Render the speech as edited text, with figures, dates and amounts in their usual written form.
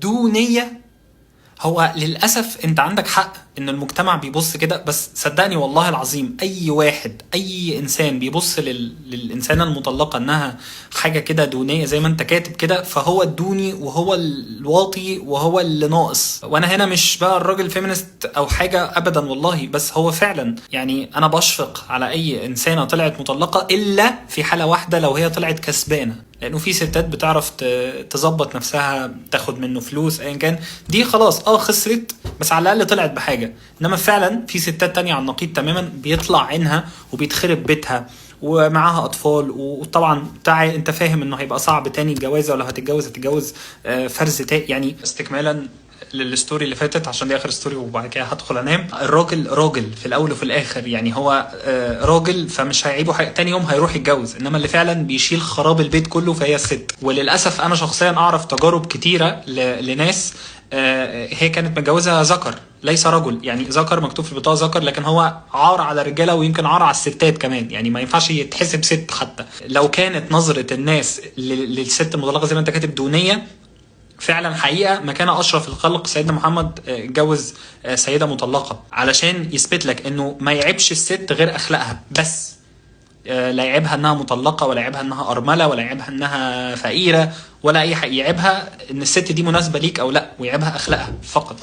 دونية. هو للأسف انت عندك حق ان المجتمع بيبص كده، بس صدقني والله العظيم اي واحد اي انسان بيبص للانسانة المطلقة انها حاجة كده دونية زي ما انت كاتب كده، فهو الدوني وهو الواطي وهو اللي ناقص. وانا هنا مش بقى الراجل فيمينست او حاجة ابدا والله، بس هو فعلا يعني انا بشفق على اي انسانة طلعت مطلقة الا في حالة واحدة، لو هي طلعت كسبانة، لانه في ستات بتعرف تظبط نفسها، تاخد منه فلوس ايا كان، دي خلاص خسرت بس على الاقل طلعت بحاجه. انما فعلا في ستات تانية على النقيض تماما بيطلع عينها وبيتخرب بيتها ومعاها اطفال، وطبعا انت فاهم انه هيبقى صعب تاني الجوازه، ولو هتتجوز فرز تاني. يعني استكمالا للستوري اللي فاتت عشان دي اخر ستوري وبعد كده هدخل انام، الراجل راجل في الاول وفي الاخر، يعني هو راجل فمش هيعيبه حاجه، تاني يوم هيروح يتجوز. انما اللي فعلا بيشيل خراب البيت كله فهي الست. وللاسف انا شخصيا اعرف تجارب كتيره لناس هي كانت متجوزه ذكر ليس رجل، يعني ذكر مكتوب في البطاقه ذكر، لكن هو عار على الرجاله ويمكن عار على الستات كمان، يعني ما ينفعش يتحسب ست حتى. لو كانت نظره الناس للست المطلقه زي ما انت كاتب دونيه، فعلا حقيقه مكان اشرف الخلق سيدنا محمد اتجوز سيده مطلقه علشان يثبت لك انه ما يعيبش الست غير اخلاقها بس. لا يعيبها انها مطلقه، ولا يعيبها انها ارمله، ولا يعيبها انها فقيره، ولا اي حاجه. يعيبها ان الست دي مناسبه ليك او لا، ويعيبها اخلاقها فقط.